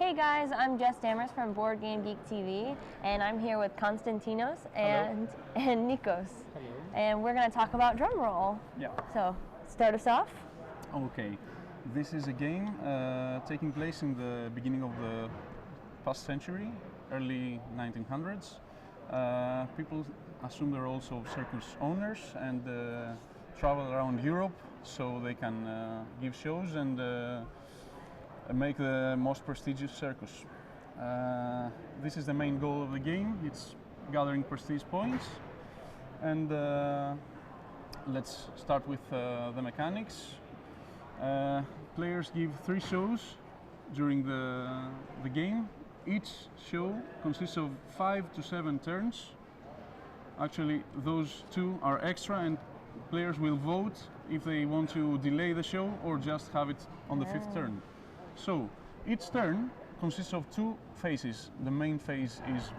Hey guys, I'm Jess Dammers from BoardGameGeek TV, and I'm here with Konstantinos and Nikos. Hello. And we're going to talk about drum roll. Yeah. So, start us off. Okay. This is a game taking place in the beginning of the past century, early 1900s. People assume they're also circus owners and travel around Europe so they can give shows and make the most prestigious circus. This is the main goal of the game. It's gathering prestige points. And let's start with the mechanics. Players give 3 shows during the game. Each show consists of 5 to 7 turns. Actually, those 2 are extra, and players will vote if they want to delay the show or just have it on the 5th turn. So each turn consists of 2 phases. The main phase is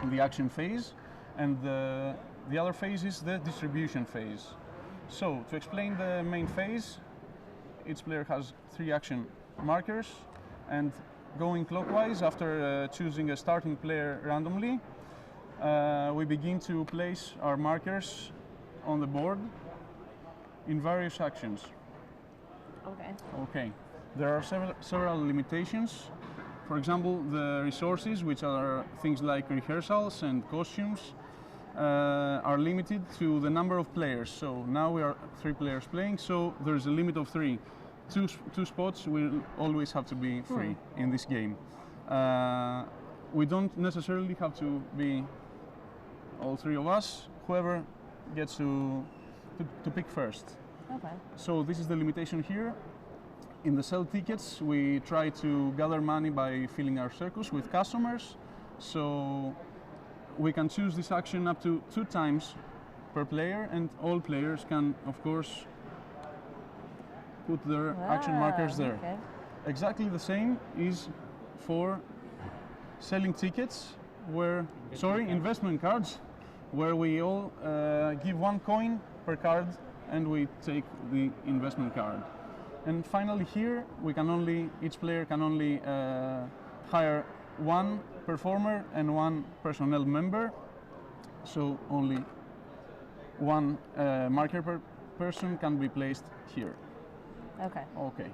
the action phase, and the other phase is the distribution phase. So to explain the main phase, each player has 3 action markers, and going clockwise after choosing a starting player randomly, we begin to place our markers on the board in various actions. Okay. There are several limitations. For example, the resources, which are things like rehearsals and costumes, are limited to the number of players. So now we are 3 players playing, so there's a limit of 3. Two spots will always have to be free in this game. We don't necessarily have to be all 3 of us. Whoever gets to pick first. Okay. So this is the limitation here. In the sell tickets, we try to gather money by filling our circus with customers. So we can choose this action up to 2 times per player, and all players can, of course, put their action markers there. Okay. Exactly the same is for selling tickets, investment cards, where we all give 1 coin per card and we take the investment card. And finally here, each player can only hire 1 performer and 1 personnel member. So only 1 marker per person can be placed here. Okay. Okay.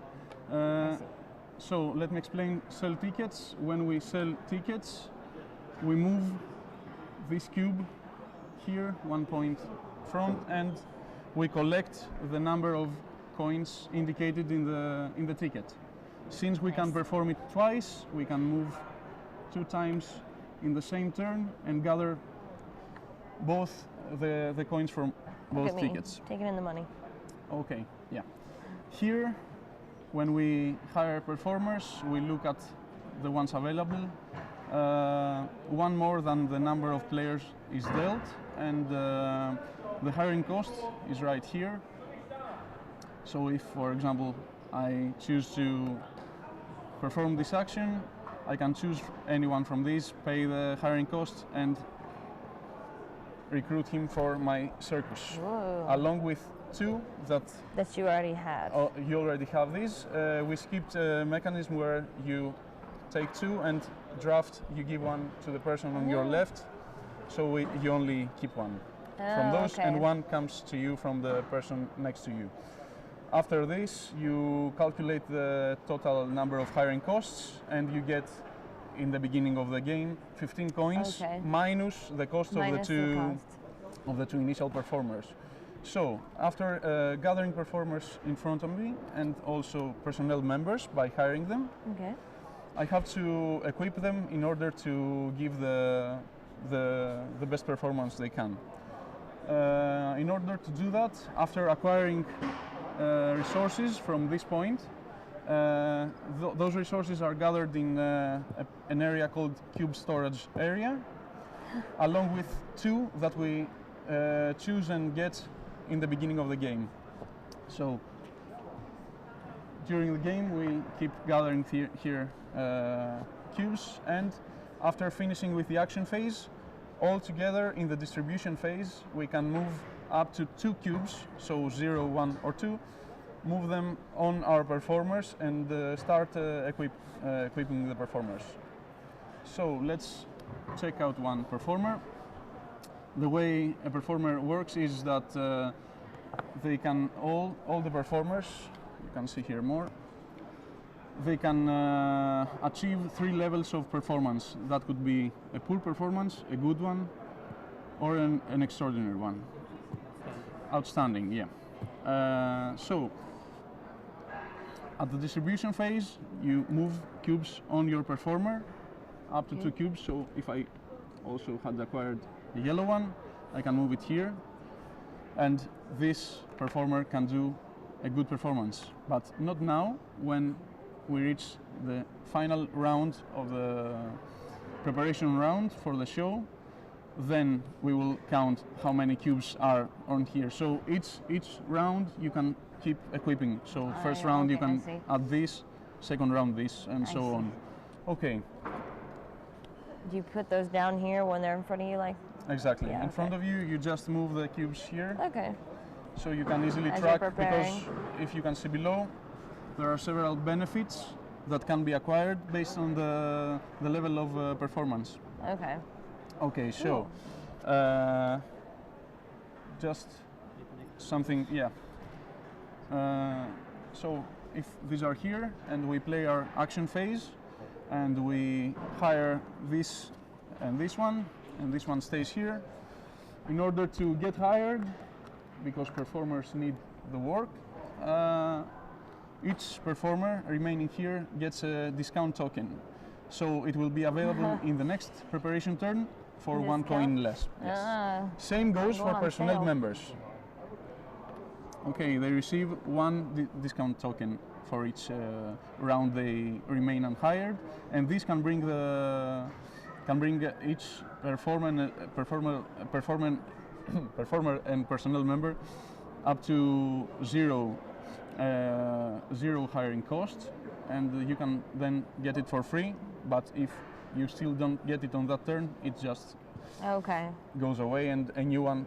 So let me explain sell tickets. When we sell tickets, we move this cube here, 1 point front, and we collect the number of coins indicated in the ticket. Since we can perform it twice, we can move 2 times in the same turn and gather both the coins from both tickets. Taking in the money. Okay, yeah. Here, when we hire performers, we look at the ones available. 1 more than the number of players is dealt, and the hiring cost is right here. So if, for example, I choose to perform this action, I can choose anyone from these, pay the hiring cost, and recruit him for my circus. Whoa. Along with 2 that you already had. Oh, you already have these. We skipped a mechanism where you take 2 and draft, you give 1 to the person on your left, so you only keep 1 from those, and 1 comes to you from the person next to you. After this, you calculate the total number of hiring costs, and you get, in the beginning of the game, 15 coins minus the cost of the 2 initial performers. So after gathering performers in front of me and also personnel members by hiring them, I have to equip them in order to give the best performance they can. In order to do that, after acquiring resources from this point, those resources are gathered in an area called cube storage area, along with 2 that we choose and get in the beginning of the game. So during the game, we keep gathering here cubes, and after finishing with the action phase, all together in the distribution phase, we can move up to 2 cubes, so 0, 1, or 2, move them on our performers and start equipping the performers. So let's check out one performer. The way a performer works is that they can all the performers, you can see here more, they can achieve 3 levels of performance. That could be a poor performance, a good one, or an extraordinary one. Outstanding, yeah. So at the distribution phase, you move cubes on your performer up to 2 cubes. So if I also had acquired the yellow one, I can move it here, and this performer can do a good performance. But not now, when we reach the final round of the preparation round for the show. Then we will count how many cubes are on here. So each round you can keep equipping. So first round you can add this, second round this, and so on. Okay. Do you put those down here when they're in front of you, like? Exactly. In front of you, you just move the cubes here. Okay. So you can easily track, because if you can see below, there are several benefits that can be acquired based on the level of performance. Okay. Okay, so just something, yeah. So if these are here and we play our action phase and we hire this and this one stays here, in order to get hired, because performers need the work, each performer remaining here gets a discount token. So it will be available in the next preparation turn for 1 coin less. Yes. Same goes for personnel members. Okay, they receive 1 discount token for each round they remain unhired, and this can bring each performer and personnel member up to zero hiring cost, and you can then get it for free. But if you still don't get it on that turn, it just goes away and a new one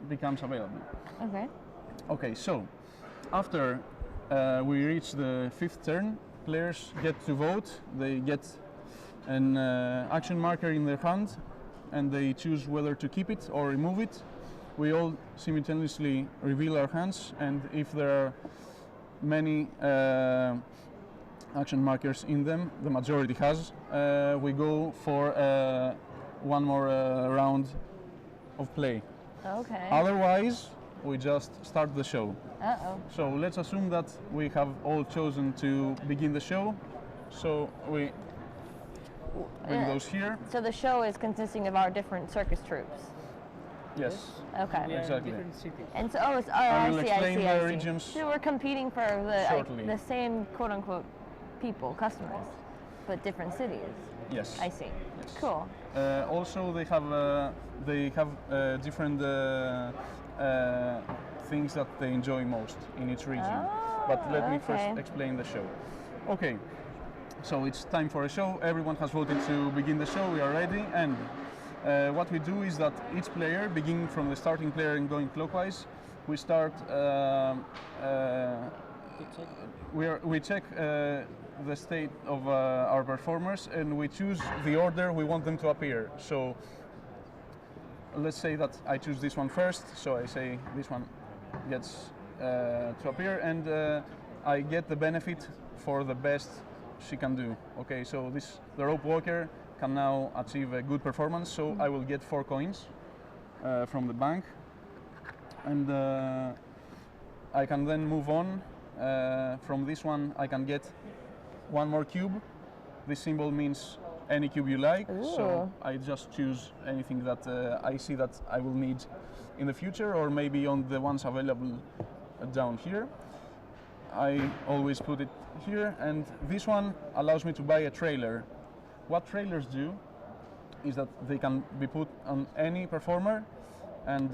becomes available. Okay, so after we reach the 5th turn, players get to vote. They get an action marker in their hand and they choose whether to keep it or remove it. We all simultaneously reveal our hands, and if there are many action markers in them, the majority has, we go for one more round of play. Otherwise, we just start the show. So let's assume that we have all chosen to begin the show. So we bring those here. So the show is consisting of our different circus troops. Yes. Okay. Exactly. And so, I see. Regions. So we're competing for the same quote-unquote people, customers, but different cities. Yes. I see. Yes. Cool. Also, they have different things that they enjoy most in each region. But let me first explain the show. Okay. So it's time for a show. Everyone has voted to begin the show. We are ready, and what we do is that each player, beginning from the starting player and going clockwise, we start. We check the state of our performers, and we choose the order we want them to appear. So let's say that I choose this one first. So I say this one gets to appear, and I get the benefit for the best she can do. Okay, so the rope walker can now achieve a good performance, so I will get 4 coins from the bank, and I can then move on. From this one I can get 1 more cube. This symbol means any cube you like. So I just choose anything that I see that I will need in the future, or maybe on the ones available down here. I always put it here, and this one allows me to buy a trailer. What trailers do is that they can be put on any performer, and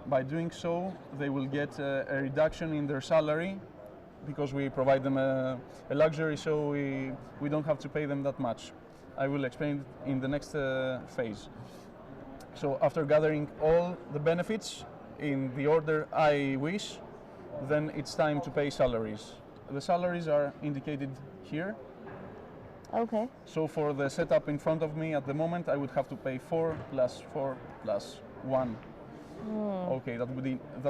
by doing so they will get a reduction in their salary, because we provide them a luxury, so we don't have to pay them that much. I will explain it in the next phase. So after gathering all the benefits in the order I wish, then it's time to pay salaries. The salaries are indicated here. Okay. So for the setup in front of me at the moment, I would have to pay 4 plus 1. Okay, that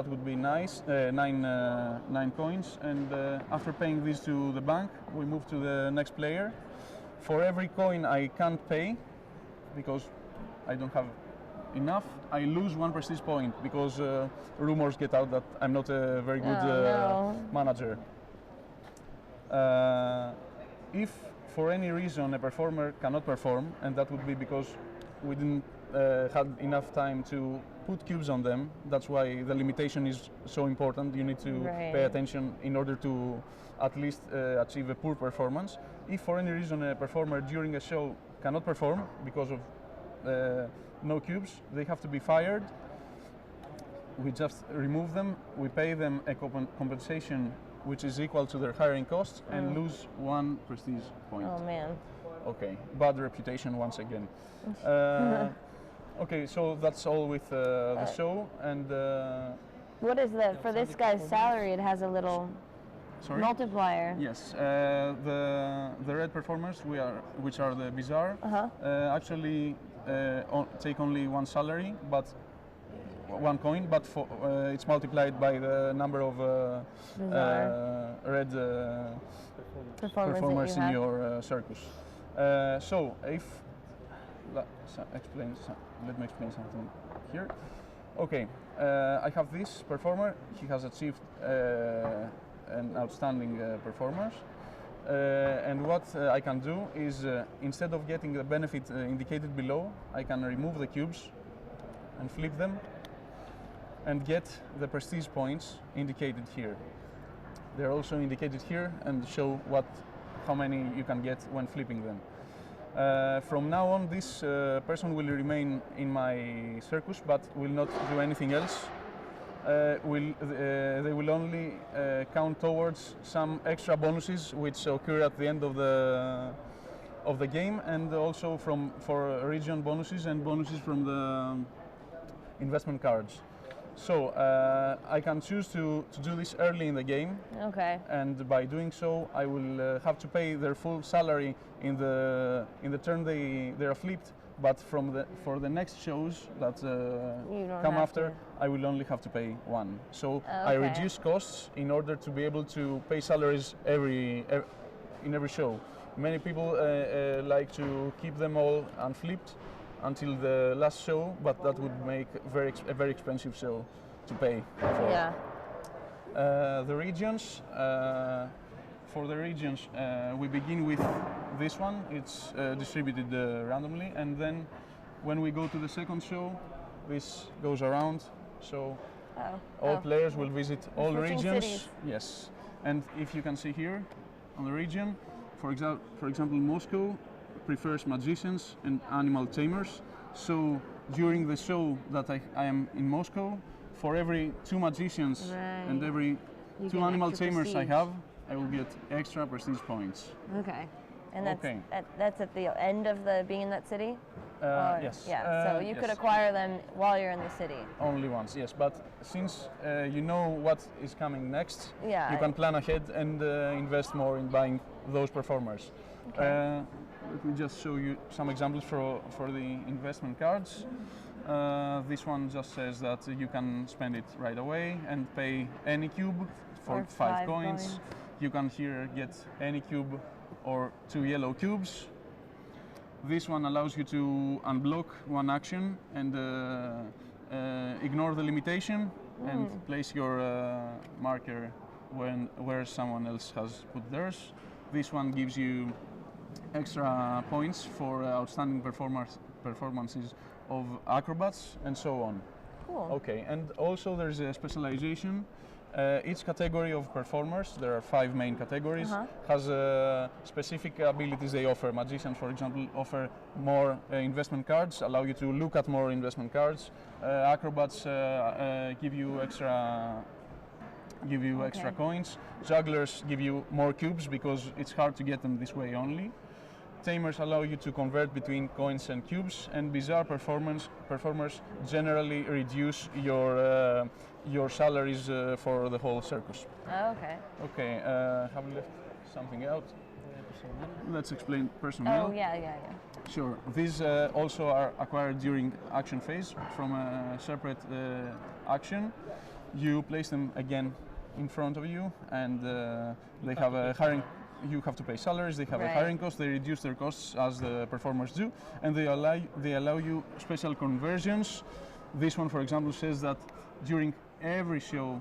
would be nice. 9 coins, and after paying these to the bank, we move to the next player. For every coin I can't pay because I don't have enough, I lose 1 prestige point because rumors get out that I'm not a very good manager. If for any reason a performer cannot perform, and that would be because we didn't have enough time to put cubes on them, that's why the limitation is so important. You need to pay attention in order to at least achieve a poor performance. If for any reason a performer during a show cannot perform because of no cubes, they have to be fired. We just remove them, we pay them a compensation which is equal to their hiring costs, and lose 1 prestige point. Oh man. Okay, bad reputation once again. Okay, so that's all with the show. And what is for this guy's salary? It has a little multiplier. Yes, the red performers, which are the bizarre, actually take only 1 salary, but 1 coin, but it's multiplied by the number of red performers in your circus. So if let me explain something here. Okay, I have this performer. He has achieved an outstanding performance. And what I can do is, instead of getting the benefit indicated below, I can remove the cubes and flip them and get the prestige points indicated here. They're also indicated here and show how many you can get when flipping them. From now on, this person will remain in my circus, but will not do anything else. They will only count towards some extra bonuses which occur at the end of the game, and also for region bonuses and bonuses from the investment cards. So I can choose to do this early in the game. Okay. And by doing so, I will have to pay their full salary in the turn they are flipped. But for the next shows that come after, I will only have to pay 1. So I reduce costs in order to be able to pay salaries in every show. Many people like to keep them all unflipped until the last show, but that would make a very expensive show to pay for. Yeah. The regions. For the regions, we begin with this one. It's distributed randomly, and then when we go to the second show, this goes around. So all players will visit all regions. Cities. Yes, and if you can see here on the region, for example, Moscow prefers magicians and animal tamers. So during the show that I am in Moscow, for every 2 magicians and every 2 animal tamers I have, I will get extra prestige points. Okay. And that's at the end of being in that city? Yes. Yeah, so you could acquire them while you're in the city? Only once, yes. But since you know what is coming next, you can plan ahead and invest more in buying those performers. Okay. Let me just show you some examples for the investment cards. This one just says that you can spend it right away and pay any cube for 5 coins. You can here get any cube or 2 yellow cubes. This one allows you to unblock 1 action and ignore the limitation and place your marker where someone else has put theirs. This one gives you extra points for outstanding performances of acrobats and so on. Cool. Okay, and also there's a specialization. Each category of performers, there are 5 main categories, has specific abilities they offer. Magicians, for example, offer more investment cards, allow you to look at more investment cards. Acrobats give you extra coins. Jugglers give you more cubes because it's hard to get them this way only. tamers allow you to convert between coins and cubes, and bizarre performers generally reduce your salaries for the whole circus. Oh, okay. Okay, have we left something out? Let's explain personnel. Oh, yeah. Sure. These also are acquired during action phase from a separate action. You place them again in front of you, and they have a hiring. You have to pay salaries. They have a hiring cost. They reduce their costs as the performers do, and they allow you special conversions. This one, for example, says that during every show.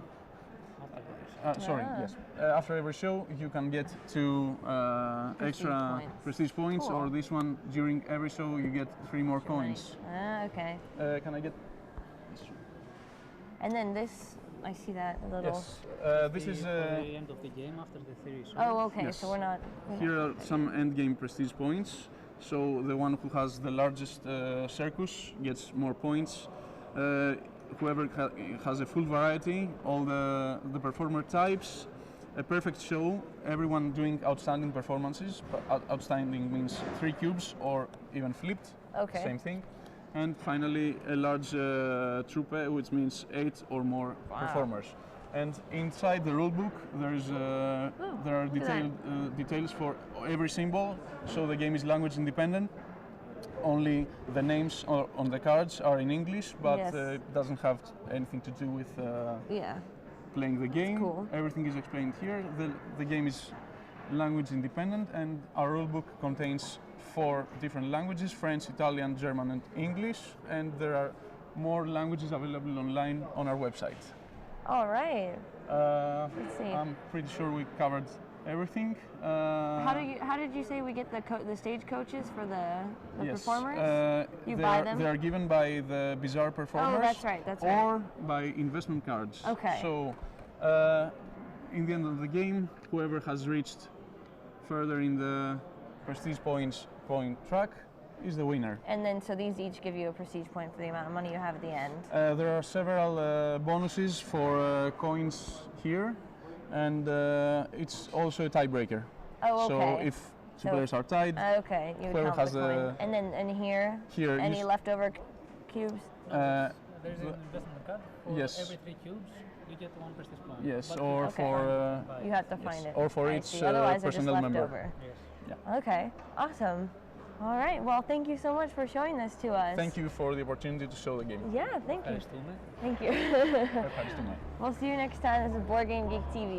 After every show, you can get 2 extra prestige points, cool. or this one, during every show, you get 3 more coins. Okay. Can I get this one? And then this, I see that little. Yes. This is the end of the game after the 3 shows. Oh, okay. Yes. So we're not. Here are some end game prestige points. So the one who has the largest circus gets more points. Whoever has a full variety, all the performer types, a perfect show, everyone doing outstanding performances. Outstanding means 3 cubes or even flipped. Okay. Same thing. And finally, a large troupe, which means 8 or more performers. And inside the rulebook, there are details for every symbol. So the game is language independent. Only the names on the cards are in English, but it doesn't have anything to do with playing the game. Cool. Everything is explained here. The game is language independent, and our rulebook contains 4 different languages: French, Italian, German, and English. And there are more languages available online on our website. All right. Let's see. I'm pretty sure we covered everything. How did you say we get the stage coaches for the performers? You buy them? They are given by the bizarre performers. Oh, that's right. Or by investment cards. Okay. So, in the end of the game, whoever has reached further in the prestige point track is the winner. And then, so these each give you a prestige point for the amount of money you have at the end. There are several bonuses for coins here. And it's also a tiebreaker. Oh, okay. So if 2 players are tied, okay, you would whoever count has the coin. And then, here any leftover cubes? There's an investment card. For yes. every 3 cubes, you get 1 prestige point. Yes, but or for you have to find it. or for each Otherwise, personnel they're just member. leftover. Yes. Yeah. Okay, awesome. All right, well, thank you so much for showing this to us. Thank you for the opportunity to show the game. Yeah, thank you. Ευχαριστούμε. Thank you. Ευχαριστούμε. We'll see you next time. This is Board Game Geek TV.